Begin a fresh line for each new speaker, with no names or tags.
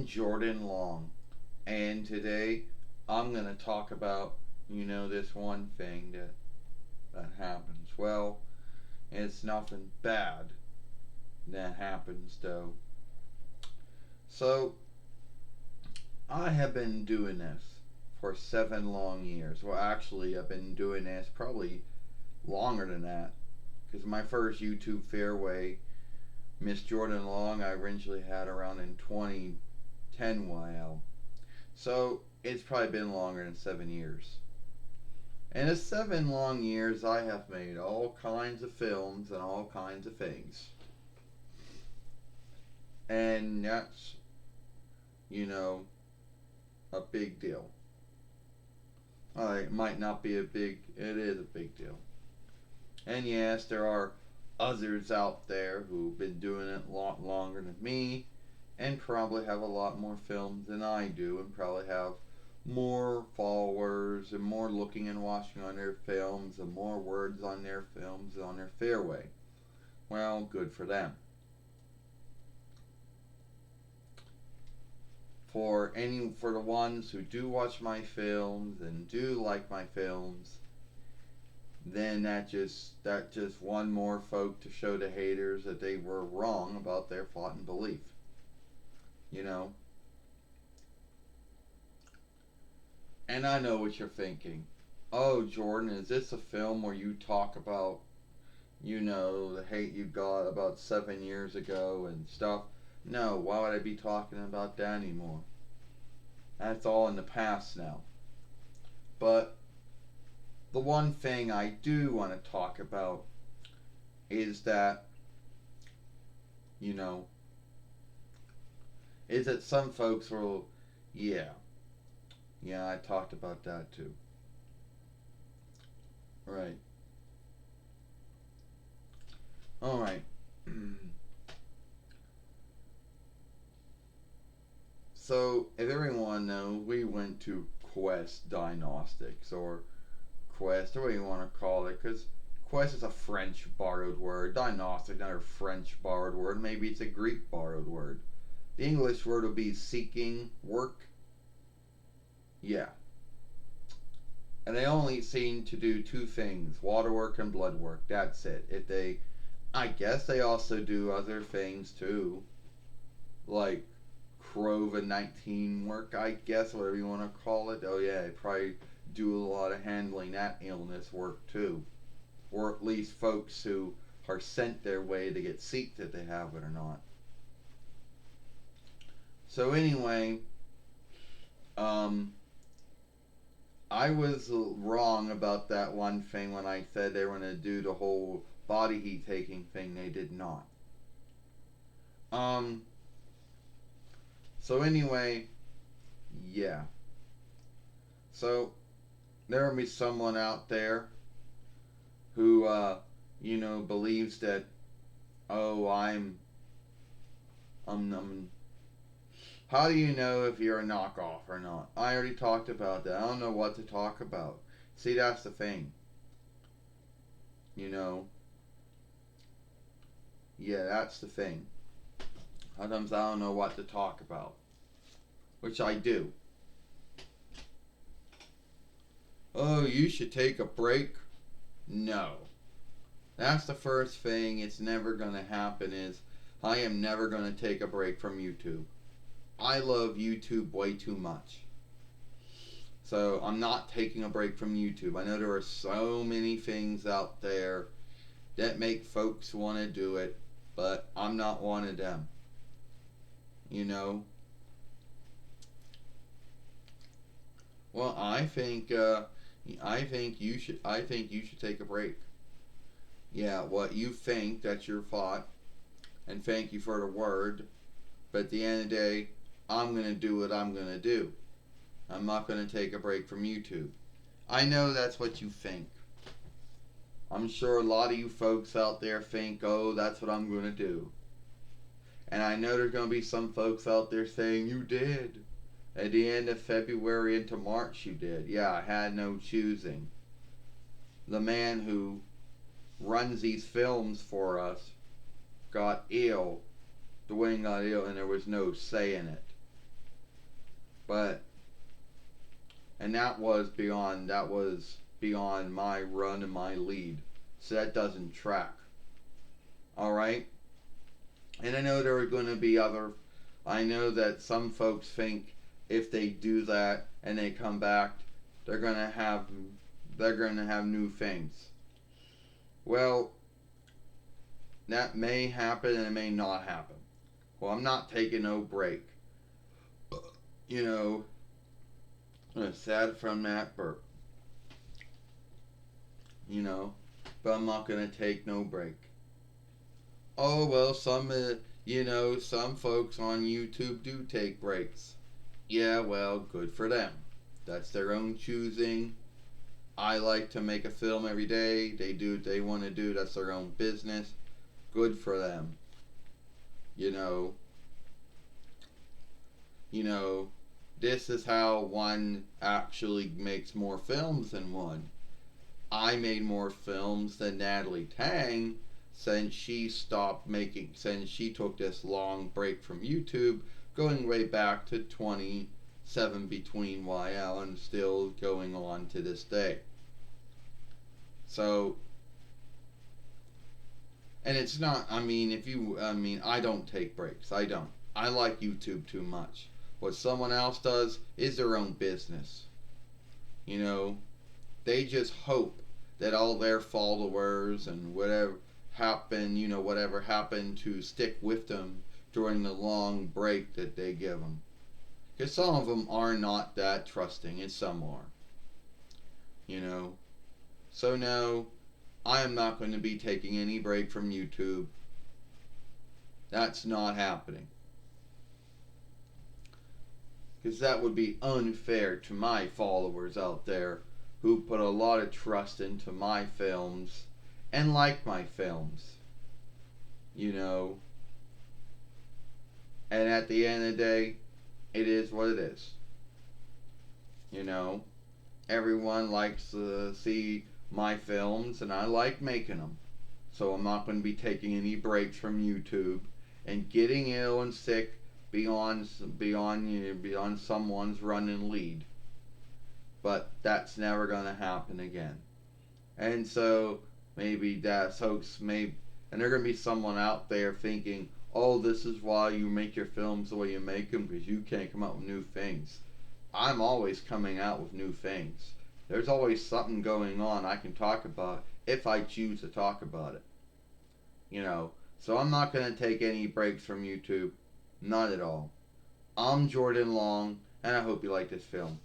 Jordan Long, and today I'm going to talk about, this one thing that happens. Well, it's nothing bad that happens, though. So, I have been doing this for 7 long years. Well, actually, I've been doing this probably longer than that, because my first YouTube fairway, Miss Jordan Long, I originally had around in 2010 YL. So it's probably been longer than 7 years. And in 7 long years, I have made all kinds of films and all kinds of things. And that's, you know, a big deal. It might not be it is a big deal. And yes, there are others out there who've been doing it a lot longer than me and probably have a lot more films than I do and probably have more followers and more looking and watching on their films and more words on their films and on their fairway. Well, good for them. For the ones who do watch my films and do like my films, then that just one more folk to show the haters that they were wrong about their thought and belief. You know? And I know what you're thinking. Oh, Jordan, is this a film where you talk about, the hate you got about 7 years ago and stuff? No, why would I be talking about that anymore? That's all in the past now. But the one thing I do want to talk about is that, you know, is that some folks will, yeah, yeah, I talked about that too. Right. All right. So, if everyone knows, we went to Quest Diagnostics, or Quest, or what you want to call it, because Quest is a French borrowed word. Diagnostic, another French borrowed word. Maybe it's a Greek borrowed word. The English word would be seeking work. Yeah. And they only seem to do two things: water work and blood work. That's it. I guess they also do other things too, like COVID 19 work, I guess, whatever you want to call it. Oh, yeah, they probably do a lot of handling that illness work too. Or at least folks who are sent their way to get seeked if they have it or not. So, anyway, um, I was wrong about that one thing when I said they were going to do the whole body heat taking thing. They did not. Um, so, anyway, yeah. So, there will be someone out there who, believes that, oh, I'm, how do you know if you're a knockoff or not? I already talked about that. I don't know what to talk about. See, that's the thing. You know, yeah, that's the thing. Sometimes I don't know what to talk about, which I do. Oh, you should take a break? No. That's the first thing. It's never going to happen is I am never going to take a break from YouTube. I love YouTube way too much. So I'm not taking a break from YouTube. I know there are so many things out there that make folks want to do it, but I'm not one of them. You know. Well, I think you should take a break. Yeah, what you think, that's your thought, and thank you for the word. But at the end of the day, I'm gonna do what I'm gonna do. I'm not gonna take a break from YouTube. I know that's what you think. I'm sure a lot of you folks out there think, oh, that's what I'm gonna do. And I know there's gonna be some folks out there saying, you did. At the end of February into March, you did. Yeah, I had no choosing. The man who runs these films for us got ill. Dwayne got ill, and there was no say in it. But and that was beyond my run and my lead. So that doesn't track. All right? And I know there are going to be other I know that some folks think if they do that and they come back, they're going to have they're going to have new things. Well, that may happen and it may not happen. Well, I'm not taking no break. You know, aside from that burp, you know, but I'm not going to take no break. Oh, well, some folks on YouTube do take breaks. Yeah, well, good for them. That's their own choosing. I like to make a film every day. They do what they want to do. That's their own business. Good for them. You know, you know, this is how one actually makes more films than one. I made more films than Natalie Tang since she took this long break from YouTube, going way back to 27 Between YL and still going on to this day. So, and it's not, I don't take breaks. I don't. I like YouTube too much. What someone else does is their own business. You know, they just hope that all their followers and whatever happened to stick with them during the long break that they give them. Because some of them are not that trusting, and some are. You know, so no, I am not going to be taking any break from YouTube. That's not happening. Because that would be unfair to my followers out there who put a lot of trust into my films and like my films. You know, and at the end of the day, it is what it is. You know, everyone likes to see my films, and I like making them. So I'm not going to be taking any breaks from YouTube and getting ill and sick beyond someone's run and lead. But that's never going to happen again. And so maybe that's hoax. Maybe, and there's going to be someone out there thinking, "Oh, this is why you make your films the way you make them because you can't come up with new things." I'm always coming out with new things. There's always something going on I can talk about if I choose to talk about it. You know, so I'm not going to take any breaks from YouTube. Not at all. I'm Jordan Long, and I hope you like this film.